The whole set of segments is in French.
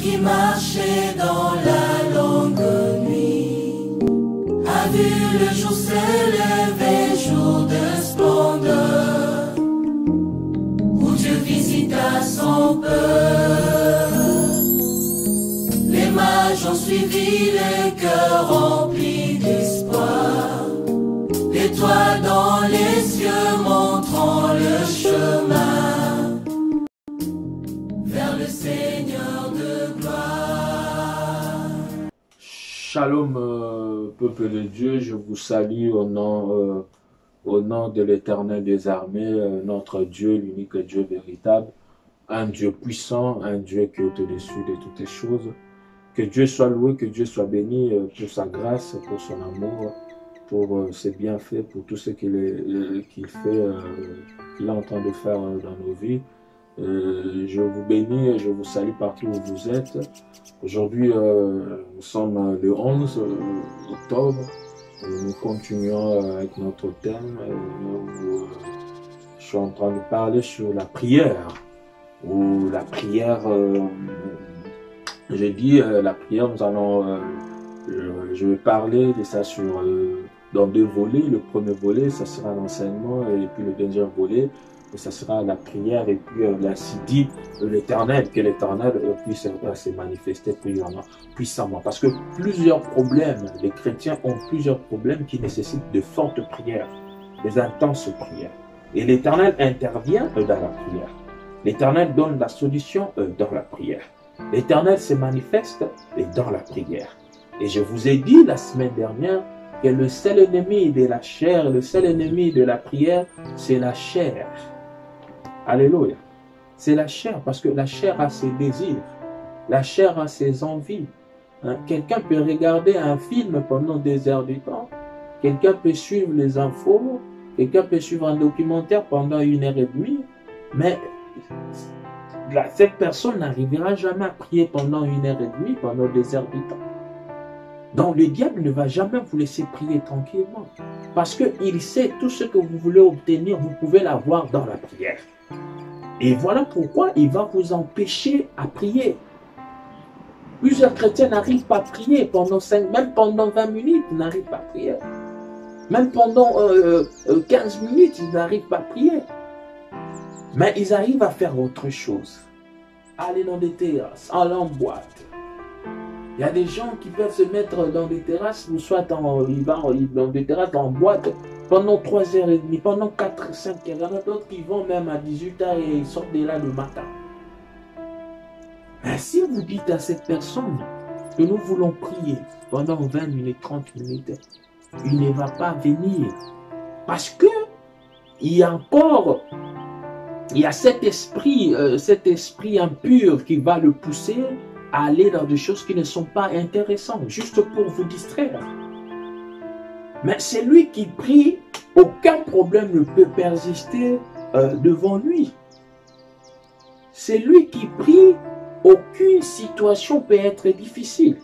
qui marchait dans la longue nuit a vu le jour s'élever, jour de splendeur, où Dieu visita son peuple. Les mages ont suivi les cœurs remplis d'espoir, l'étoile dans les cieux montrant le chemin vers le Seigneur de gloire. Shalom, peuple de Dieu, je vous salue au nom de l'Éternel des armées, notre Dieu, l'unique Dieu véritable, un Dieu puissant, un Dieu qui est au-dessus de toutes les choses. Que Dieu soit loué, que Dieu soit béni pour sa grâce, pour son amour, pour ses bienfaits, pour tout ce qu'il fait, qu'il est en train de faire dans nos vies. Je vous bénis et je vous salue partout où vous êtes. Aujourd'hui, nous sommes le 11 octobre. Nous continuons avec notre thème. Je suis en train de parler sur la prière. Ou la prière, j'ai dit la prière, nous allons, je vais parler de ça dans deux volets. Le premier volet, ça sera l'enseignement, et puis le deuxième volet, ça sera la prière, et puis ainsi dit l'Éternel, que l'Éternel puisse se manifester puissamment. Parce que plusieurs problèmes, les chrétiens ont plusieurs problèmes qui nécessitent de fortes prières, des intenses prières. Et l'Éternel intervient dans la prière. L'Éternel donne la solution dans la prière. L'Éternel se manifeste dans la prière. Et je vous ai dit la semaine dernière que le seul ennemi de la chair, le seul ennemi de la prière, c'est la chair. Alléluia. C'est la chair, parce que la chair a ses désirs. La chair a ses envies. Quelqu'un peut regarder un film pendant des heures du temps. Quelqu'un peut suivre les infos. Quelqu'un peut suivre un documentaire pendant 1h30. Mais cette personne n'arrivera jamais à prier pendant 1h30, pendant des heures du temps. Donc le diable ne va jamais vous laisser prier tranquillement. Parce qu'il sait tout ce que vous voulez obtenir, vous pouvez l'avoir dans la prière. Et voilà pourquoi il va vous empêcher à prier. Plusieurs chrétiens n'arrivent pas à prier pendant 5, même pendant 20 minutes, ils n'arrivent pas à prier. Même pendant 15 minutes, ils n'arrivent pas à prier. Mais ils arrivent à faire autre chose. Aller dans des terrasses, aller en boîte. Il y a des gens qui peuvent se mettre dans des terrasses, ou soit dans des terrasses, en boîte, pendant 3h30, pendant 4, 5h. Il y en a d'autres qui vont même à 18h et ils sortent de là le matin. Mais si vous dites à cette personne que nous voulons prier pendant 20 minutes, 30 minutes, il ne va pas venir. Parce que il y a encore... Il y a cet esprit impur qui va le pousser à aller dans des choses qui ne sont pas intéressantes, juste pour vous distraire. Mais c'est lui qui prie, aucun problème ne peut persister devant lui. C'est lui qui prie, aucune situation peut être difficile.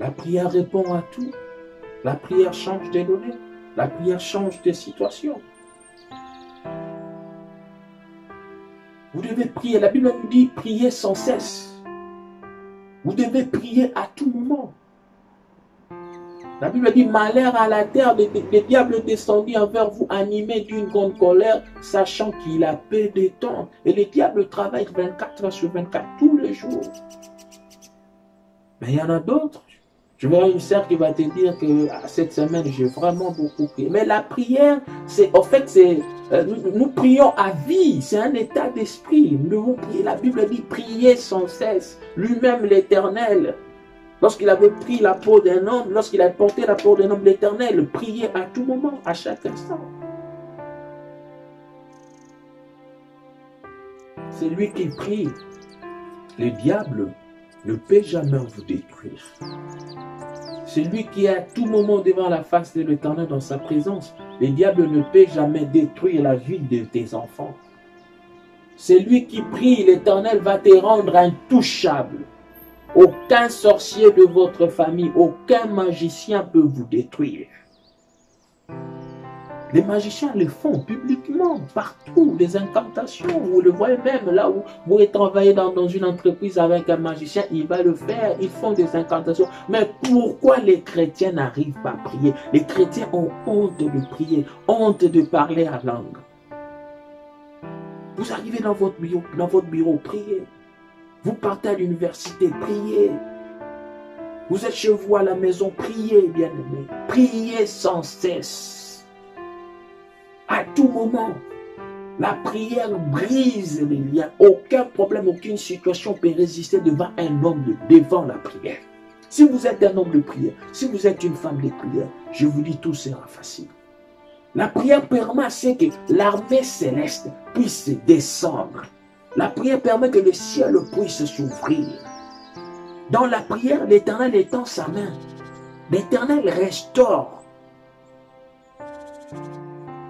La prière répond à tout. La prière change des données. La prière change des situations. Vous devez prier. La Bible nous dit prier sans cesse. Vous devez prier à tout moment. La Bible dit malheur à la terre, le diable descendit envers vous animé d'une grande colère, sachant qu'il a peu de temps. Et le diable travaille 24 heures sur 24 tous les jours. Mais il y en a d'autres. Je verrai une sœur qui va te dire que cette semaine, j'ai vraiment beaucoup prié. Mais la prière, nous prions à vie. C'est un état d'esprit. Nous devons prier. La Bible dit prier sans cesse. Lui-même, l'Éternel, lorsqu'il avait pris la peau d'un homme, lorsqu'il a porté la peau d'un homme, l'Éternel priait à tout moment, à chaque instant. C'est lui qui prie. Le diable ne peut jamais vous détruire. C'est lui qui est à tout moment devant la face de l'Éternel dans sa présence. Le diable ne peut jamais détruire la vie de tes enfants. C'est lui qui prie, l'Éternel va te rendre intouchable. Aucun sorcier de votre famille, aucun magicien peut vous détruire. Les magiciens le font publiquement, partout, des incantations. Vous le voyez même là où vous travaillez dans une entreprise avec un magicien, il va le faire, ils font des incantations. Mais pourquoi les chrétiens n'arrivent pas à prier? Les chrétiens ont honte de prier, honte de parler à langue. Vous arrivez dans votre bureau, priez. Vous partez à l'université, priez. Vous êtes chez vous à la maison, priez, bien-aimés. Priez sans cesse. À tout moment, la prière brise les liens. Aucun problème, aucune situation peut résister devant un homme devant la prière. Si vous êtes un homme de prière, si vous êtes une femme de prière, je vous dis, tout sera facile. La prière permet à ce que l'armée céleste puisse descendre. La prière permet que le ciel puisse s'ouvrir. Dans la prière, l'Éternel étend sa main. L'Éternel restaure.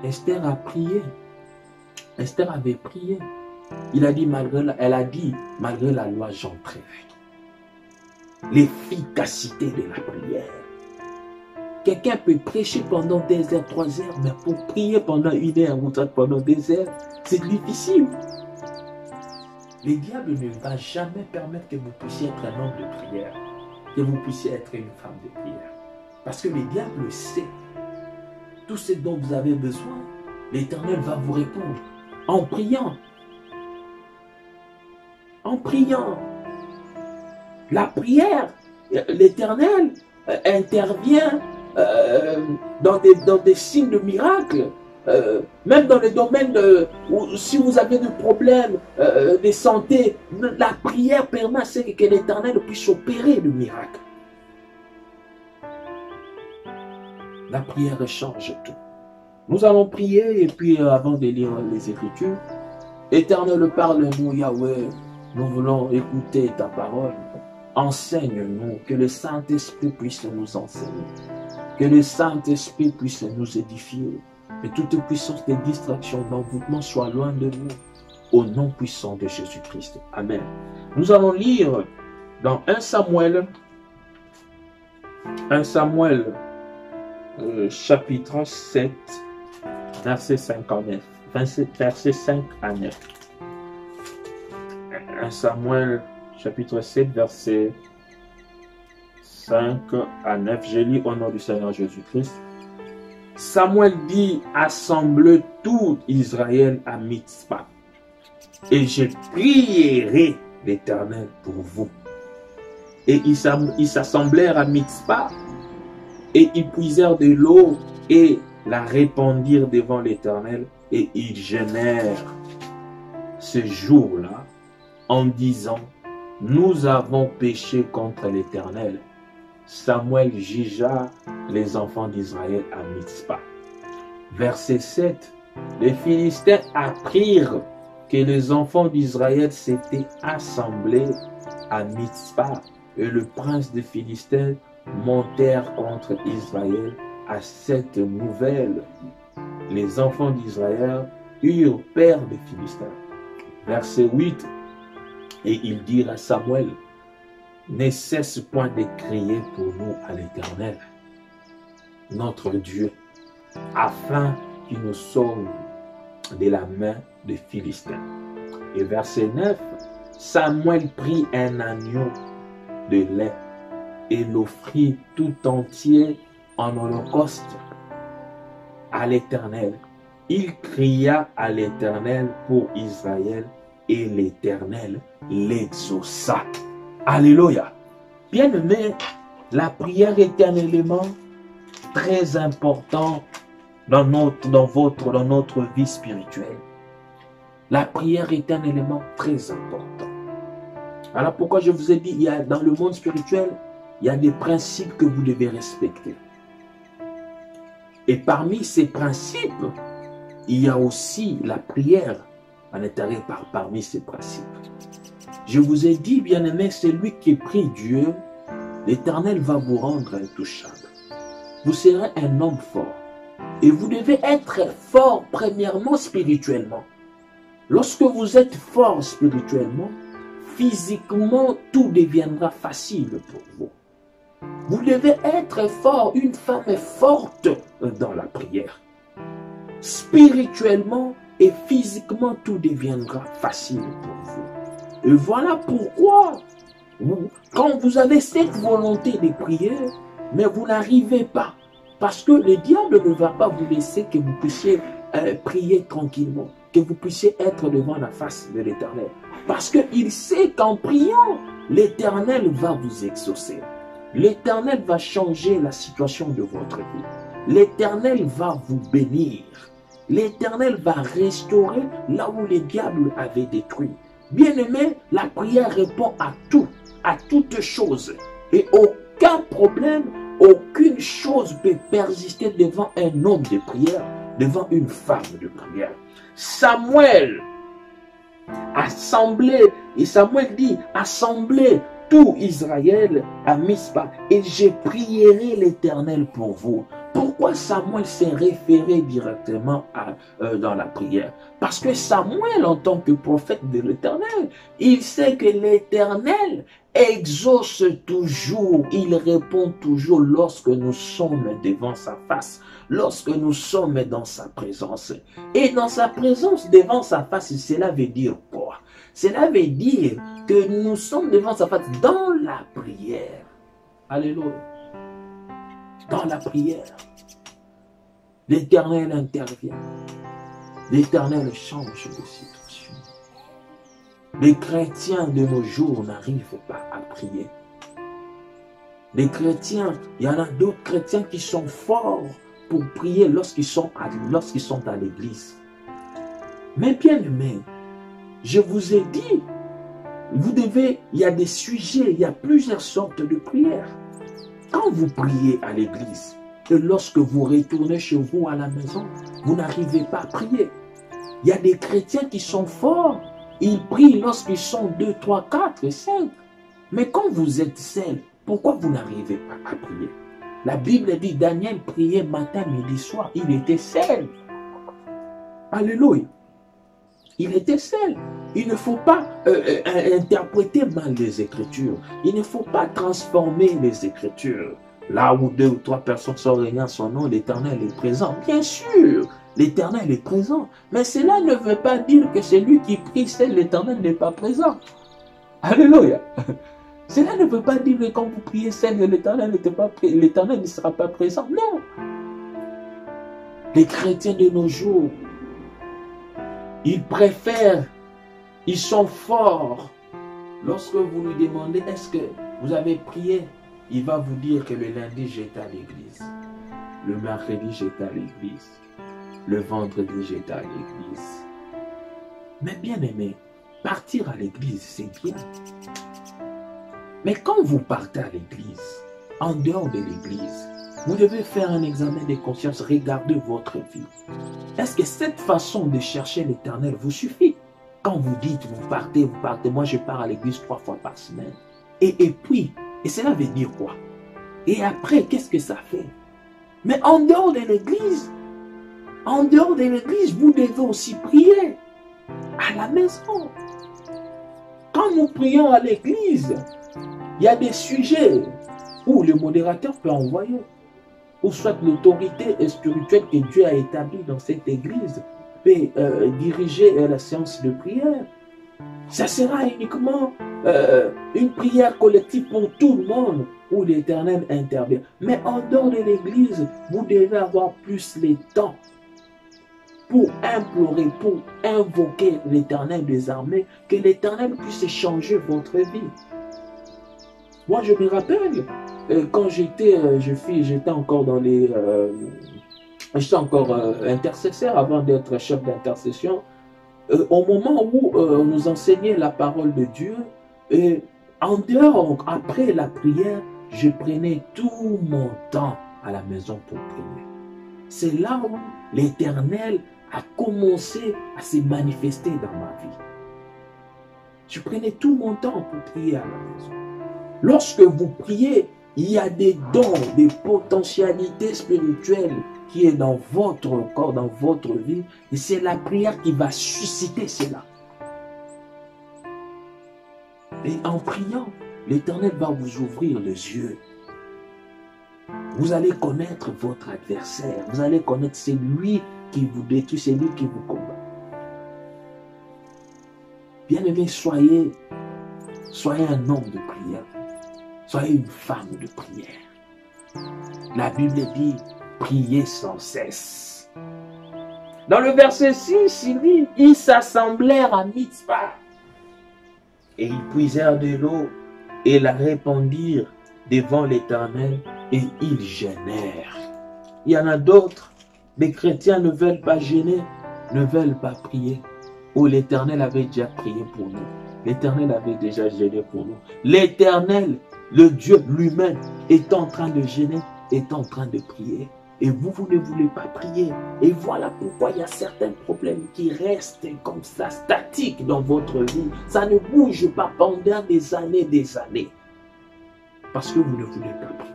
Esther a prié. Esther avait prié. Elle a dit, malgré la loi, j'entrerai. L'efficacité de la prière. Quelqu'un peut prêcher pendant 2 heures, 3 heures, mais pour prier pendant 1 heure ou pendant 2 heures, c'est difficile. Le diable ne va jamais permettre que vous puissiez être un homme de prière, que vous puissiez être une femme de prière. Parce que le diable sait. Tout ce dont vous avez besoin, l'Éternel va vous répondre en priant. En priant. La prière, l'Éternel intervient dans des signes de miracles. Même dans le domaine si vous avez des problèmes de santé, la prière permet à ce que l'Éternel puisse opérer le miracle. La prière change tout. Nous allons prier et puis avant de lire les Écritures, Éternel, parle-nous, Yahweh, nous voulons écouter ta parole. Enseigne-nous, que le Saint-Esprit puisse nous enseigner, que le Saint-Esprit puisse nous édifier, que toute puissance de distraction, d'envoûtement soit loin de nous, au nom puissant de Jésus-Christ. Amen. Nous allons lire dans 1 Samuel, chapitre 7, verset 5 à 9. Verset 5 à 9. 1 Samuel, chapitre 7, verset 5 à 9. Je lis au nom du Seigneur Jésus-Christ. Samuel dit, assemble tout Israël à Mitzpah, et je prierai l'Éternel pour vous. Et ils s'assemblèrent à Mitzpah, et ils puisèrent de l'eau et la répandirent devant l'Éternel, et ils jeûnèrent ce jour-là en disant, nous avons péché contre l'Éternel. Samuel jugea les enfants d'Israël à Mitzpah. Verset 7. Les Philistins apprirent que les enfants d'Israël s'étaient assemblés à Mitzpah, et le prince des Philistins montèrent contre Israël. À cette nouvelle, les enfants d'Israël eurent peur des Philistins. Verset 8. Et ils dirent à Samuel, ne cesse point de crier pour nous à l'Éternel, notre Dieu, afin qu'il nous sauve de la main des Philistins. Et verset 9, Samuel prit un agneau de lait et l'offrit tout entier en holocauste à l'Éternel. Il cria à l'Éternel pour Israël et l'Éternel l'exauça. Alléluia. Bien-aimé, la prière est un élément très important dans notre vie spirituelle. La prière est un élément très important. Alors pourquoi je vous ai dit, dans le monde spirituel, il y a des principes que vous devez respecter. Et parmi ces principes, il y a aussi la prière à l'intérieur parmi ces principes. Je vous ai dit, bien-aimé, celui qui prie Dieu, l'Éternel va vous rendre intouchable. Vous serez un homme fort. Et vous devez être fort, premièrement, spirituellement. Lorsque vous êtes fort spirituellement, physiquement, tout deviendra facile pour vous. Vous devez être fort, une femme forte dans la prière. spirituellement et physiquement, tout deviendra facile pour vous. Et voilà pourquoi, quand vous avez cette volonté de prier, mais vous n'arrivez pas, parce que le diable ne va pas vous laisser que vous puissiez prier tranquillement, que vous puissiez être devant la face de l'Éternel. Parce qu'il sait qu'en priant, l'Éternel va vous exaucer. L'Éternel va changer la situation de votre vie. L'Éternel va vous bénir. L'Éternel va restaurer là où le diable avait détruit. Bien-aimé, la prière répond à tout, à toute chose. Et aucun problème, aucune chose peut persister devant un homme de prière, devant une femme de prière. Samuel assemblé, et Samuel dit, assemblez tout Israël à Mispa, et je prierai l'Éternel pour vous. Pourquoi Samuel s'est référé directement dans la prière? Parce que Samuel, en tant que prophète de l'Éternel, il sait que l'Éternel exauce toujours, il répond toujours lorsque nous sommes devant sa face, lorsque nous sommes dans sa présence. Et dans sa présence, devant sa face, cela veut dire quoi? Cela veut dire que nous sommes devant sa face dans la prière. Alléluia. Dans la prière, l'Éternel intervient. L'Éternel change de situation. Les chrétiens de nos jours n'arrivent pas à prier. Les chrétiens, il y en a d'autres chrétiens qui sont forts pour prier lorsqu'ils sont à l'église. Mais bien aimés, je vous ai dit, il y a des sujets, il y a plusieurs sortes de prières. Quand vous priez à l'église, et lorsque vous retournez chez vous à la maison, vous n'arrivez pas à prier. Il y a des chrétiens qui sont forts, ils prient lorsqu'ils sont 2, 3, 4, 5. Mais quand vous êtes seul, pourquoi vous n'arrivez pas à prier? La Bible dit, Daniel priait matin, midi, soir, il était seul. Alléluia. Il était seul. Il ne faut pas interpréter mal les Écritures. Il ne faut pas transformer les Écritures. Là où 2 ou 3 personnes sont réunies en son nom, l'Éternel est présent. Bien sûr, l'Éternel est présent. Mais cela ne veut pas dire que celui qui prie seul, l'Éternel n'est pas présent. Alléluia. Cela ne veut pas dire que quand vous priez seul, l'Éternel ne sera pas présent. Non. Les chrétiens de nos jours, ils préfèrent, ils sont forts. Lorsque vous lui demandez, est-ce que vous avez prié? Il va vous dire que le lundi, j'étais à l'église. Le mercredi, j'étais à l'église. Le vendredi, j'étais à l'église. Mais bien aimé, partir à l'église, c'est bien. Mais quand vous partez à l'église, en dehors de l'église, vous devez faire un examen de conscience, regarder votre vie. Est-ce que cette façon de chercher l'Éternel vous suffit? Quand vous dites, vous partez, moi je pars à l'église 3 fois par semaine. Et puis, et cela veut dire quoi? Et après, qu'est-ce que ça fait? Mais en dehors de l'église, vous devez aussi prier à la maison. Quand nous prions à l'église, il y a des sujets où le modérateur peut envoyer, ou soit l'autorité spirituelle que Dieu a établie dans cette église peut diriger la séance de prière. Ça sera uniquement une prière collective pour tout le monde où l'Éternel intervient. Mais en dehors de l'église, vous devez avoir plus le temps pour implorer, pour invoquer l'Éternel des armées, que l'Éternel puisse changer votre vie. Moi, je me rappelle, quand j'étais encore dans les... j'étais encore intercesseur avant d'être chef d'intercession. Au moment où on nous enseignait la parole de Dieu, en dehors, après la prière, je prenais tout mon temps à la maison pour prier. C'est là où l'Éternel a commencé à se manifester dans ma vie. Je prenais tout mon temps pour prier à la maison. Lorsque vous priez, il y a des dons, des potentialités spirituelles qui est dans votre corps, dans votre vie. Et c'est la prière qui va susciter cela. Et en priant, l'Éternel va vous ouvrir les yeux. Vous allez connaître votre adversaire. Vous allez connaître celui qui vous détruit, c'est lui qui vous combat. Bien-aimés, soyez un homme de prière. Soyez une femme de prière. La Bible dit, priez sans cesse. Dans le verset 6, il dit, ils s'assemblèrent à Mitzpah. Et ils puisèrent de l'eau et la répandirent devant l'Éternel et ils jeûnèrent. Il y en a d'autres, les chrétiens ne veulent pas jeûner, ne veulent pas prier. Oh, l'Éternel avait déjà prié pour nous. L'Éternel avait déjà jeûné pour nous. L'Éternel, le Dieu lui-même, est en train de jeûner, est en train de prier. Et vous ne voulez pas prier. Et voilà pourquoi il y a certains problèmes qui restent comme ça, statiques dans votre vie. Ça ne bouge pas pendant des années, parce que vous ne voulez pas prier.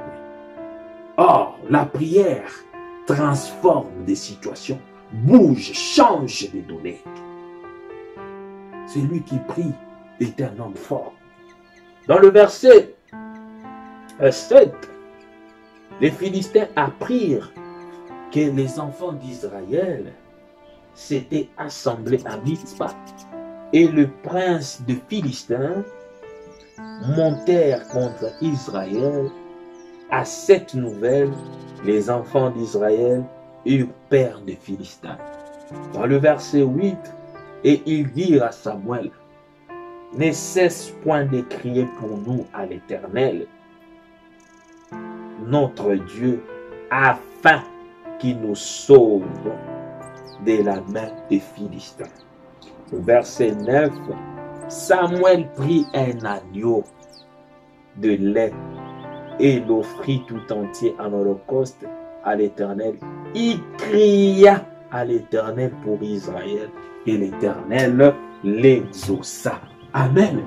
Or, la prière transforme des situations, bouge, change des données. Celui qui prie est un homme fort. Dans le verset 7, les Philistins apprirent que les enfants d'Israël s'étaient assemblés à Mitzpah et le prince de Philistins montèrent contre Israël. À cette nouvelle, les enfants d'Israël eurent peur des Philistins. Dans le verset 8, et ils dirent à Samuel, ne cesse point de crier pour nous à l'Éternel, notre Dieu, afin qu'il nous sauve de la main des Philistins. Le verset 9, Samuel prit un agneau de lait et l'offrit tout entier en holocauste à l'Éternel. Il cria à l'Éternel pour Israël et l'Éternel l'exauça. Amen.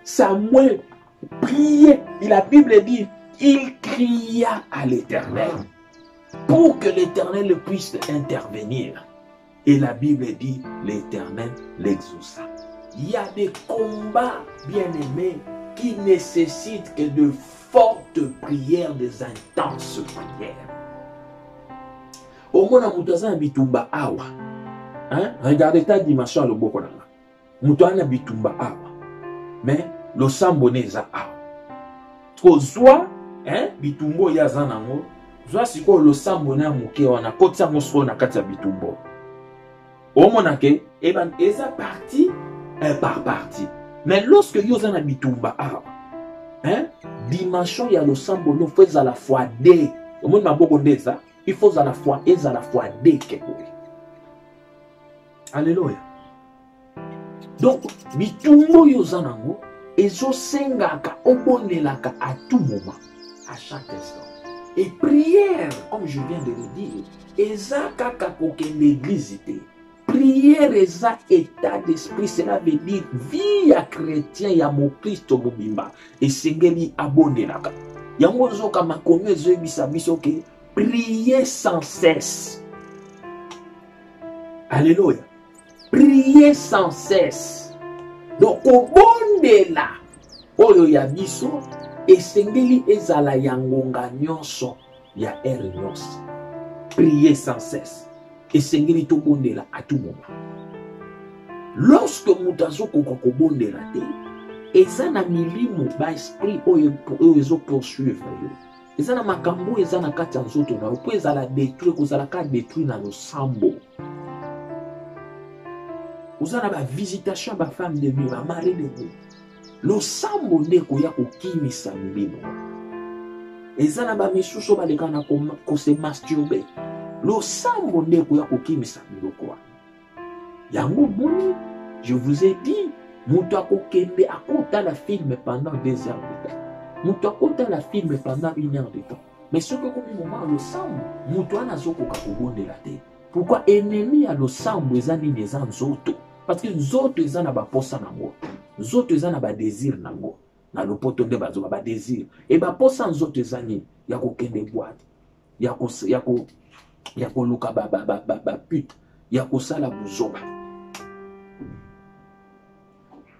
Samuel priait, et la Bible dit, il cria à l'Éternel pour que l'Éternel puisse intervenir. Et la Bible dit, l'Éternel l'exauça. Il y a des combats, bien-aimés, qui nécessitent que de fortes prières, des intenses prières. Au moins, on bitumba awa. Regardez ta dimension le boko nanga. Mutana bitumba awa. Mais le samboneza awa. Kozwa, bitumbo ya zanango. Zwa siko le sambona muke wana kotsa moso na kati ya bitumbo. Au moins que eban eza parti par partie. Mais lorsque vous avez bitumba dimension ya le sambono fait à la fois D. Au moins maboko ndeza, il faut à la fois D que oui. Alléluia. Donc bitumbo yozanango ezo sengaka obonelaka à tout moment, à chaque instant. Et prière, comme je viens de le dire, ezaka kakokende l'église. Prière est un état d'esprit, cela veut dire vie à chrétien, ya mo Christo mobimba. Et sengeli abonné là. Yango zoka makomi ezebisa biso ke prier sans cesse. Alléluia. Prier sans cesse. Donc obonde là. Oyo ya biso et sengeli ezala yangonga nyonso ya nyonso. Prier sans cesse. Et sengeli to bondela à tout moment. Lorsque mutazo koko bondela te, eza na milimo ba esprit oyo ezo poursuivre yo. Eza na makambo eza na kati ya nzoto na po eza la détruire ko zala ka détruire na losambo. Oza na ba visitation ba femme de nuit, ba mari de nuit. Losambo nde ko ya ko kimisa milimo. Eza na ba misuso ba lekana ko se masturber. Le sambo ndeko ya kokimisa biloko wana. Yango boni, je vous ai dit, mutu akokende akota la film pendant 2 heures de temps. Mutu akota la film pendant 1 heure de temps. Mais ce que comme moment le sambo, mutu ana zoko kakobonde la te. Pourquoi ennemi ya le sambo ezani neza nzoto? Parce que nzoto ezana ba posa nango. Nzoto ezana ba désir nango. Na lopoto nde bazo ba désir. Et ba posa nzoto ezani ya kokende boîte. Yako luka ba pute, yako sala buzoba.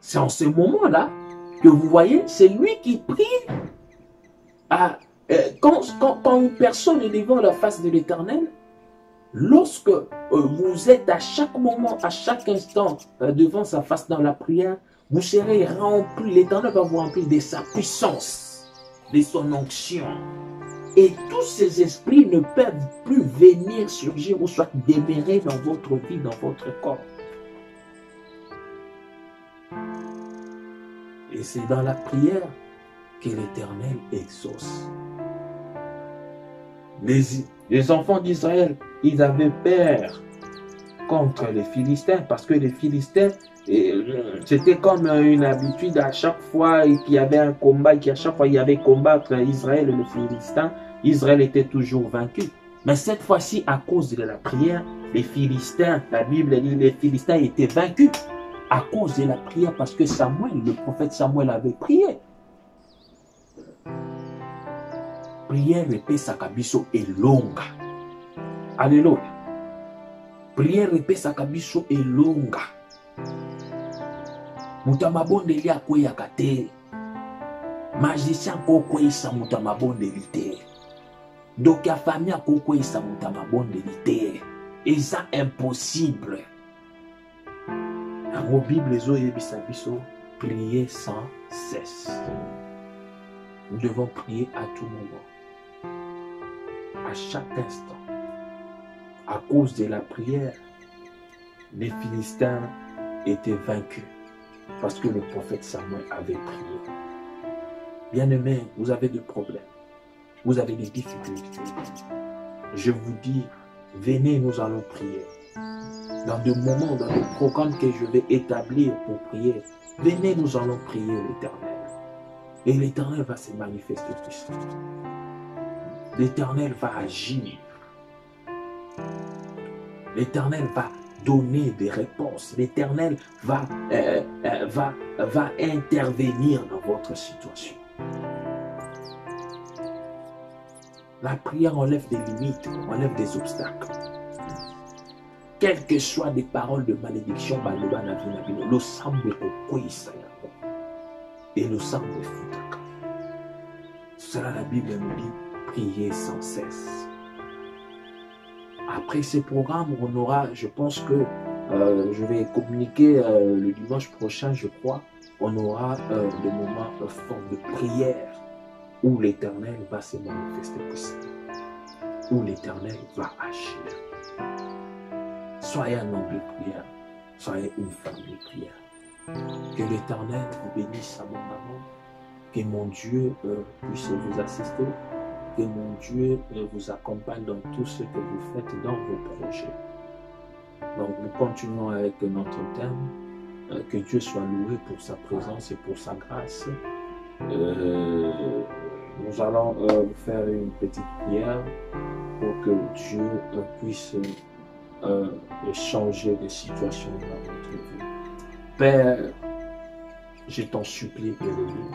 C'est en ce moment-là que vous voyez, c'est lui qui prie. Quand une personne est devant la face de l'Éternel, Lorsque vous êtes à chaque moment, à chaque instant devant sa face dans la prière, vous serez rempli, l'Éternel va vous remplir de sa puissance, de son onction. Et tous ces esprits ne peuvent plus venir surgir ou soit demeurer dans votre vie, dans votre corps. Et c'est dans la prière que l'Éternel exauce. Les enfants d'Israël, ils avaient peur contre les Philistins parce que les Philistins, c'était comme une habitude à chaque fois qu'il y avait un combat, qu'à chaque fois il y avait combat entre Israël et les Philistins, Israël était toujours vaincu. Mais cette fois-ci, à cause de la prière, les Philistins, la Bible dit, les Philistins étaient vaincus à cause de la prière parce que Samuel, le prophète Samuel avait prié. Prière epesaka biso elonga. Alléluia. Prière epesaka biso elonga. Mutu amabondeli akweyaka te. Magicien akokweyisa mutu amabondeli te. Donc ya famille akokweyisa mutu amabondeli te. Eza impossible. Yango Bible ezoyebisa biso prier sans cesse. Nous devons prier à tout moment. À chaque instant, à cause de la prière, les Philistins étaient vaincus parce que le prophète Samuel avait prié. Bien-aimés, vous avez des problèmes, vous avez des difficultés. Je vous dis, venez, nous allons prier. Dans des moments, dans des programmes que je vais établir pour prier, venez, nous allons prier l'Éternel. Et l'Éternel va se manifester puissant. L'Éternel va agir. L'Éternel va donner des réponses. L'Éternel va intervenir dans votre situation. La prière enlève des limites, enlève des obstacles. Quelles que soient des paroles de malédiction, le sang de et le sang de futaka. Cela, la Bible nous dit, prier sans cesse. Après ce programme, on aura, je pense que je vais communiquer le dimanche prochain, je crois, on aura le moment fort de prière où l'Éternel va se manifester puissamment, où l'Éternel va agir. Soyez un homme de prière, soyez une femme de prière. Que l'Éternel vous bénisse abondamment, que mon Dieu puisse vous assister, que mon Dieu vous accompagne dans tout ce que vous faites dans vos projets. Donc nous continuons avec notre thème, que Dieu soit loué pour sa présence et pour sa grâce. Nous allons faire une petite prière pour que Dieu puisse changer des situations dans notre vie. Père, je t'en supplie, Elohim,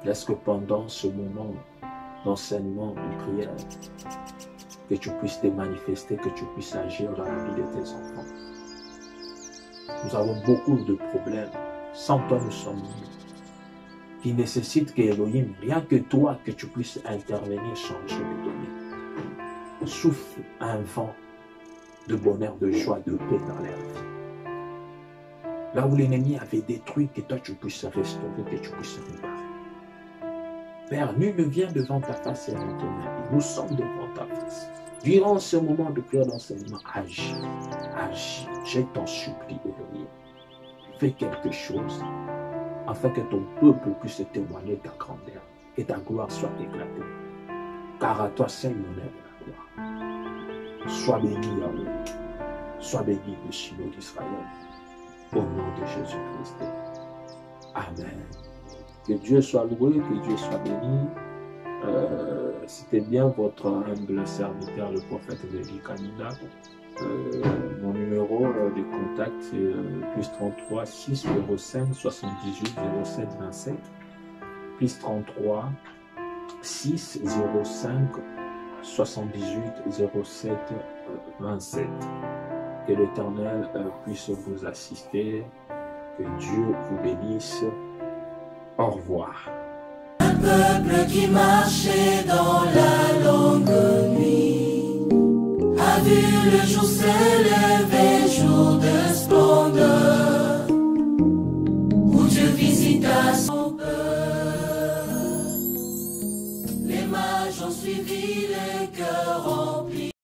laisse que pendant ce moment d'enseignement, de prière, que tu puisses te manifester, que tu puisses agir dans la vie de tes enfants. Nous avons beaucoup de problèmes, sans toi nous sommes nuls, qui nécessitent que Elohim, rien que toi, que tu puisses intervenir, changer, de donner. Souffle un vent de bonheur, de joie, de paix dans leur vie. Là où l'ennemi avait détruit, que toi tu puisses restaurer, que tu puisses réparer. Père, nul ne vient devant ta face et à ton avis. Nous sommes devant ta face. Durant ce moment de prière d'enseignement, agis, agis. Je t'en supplie, Elohim. Fais quelque chose afin que ton peuple puisse témoigner de ta grandeur, que ta gloire soit éclatée. Car à toi seul l'honneur et la gloire. Sois béni, Yahweh. Sois béni, le Shiloh d'Israël. Au nom de Jésus-Christ. Amen. Que Dieu soit loué, que Dieu soit béni. C'était bien votre humble serviteur, le prophète Lévi Kanina. Mon numéro de contact, c'est plus 33 605 78 07 27. Plus 33 605 78 07 27. Que l'Éternel puisse vous assister. Que Dieu vous bénisse. Au revoir. Un peuple qui marchait dans la longue nuit le jour s'est levé, jour de splendeur, où Dieu visita son peuple. Les mages ont suivi les cœurs remplis.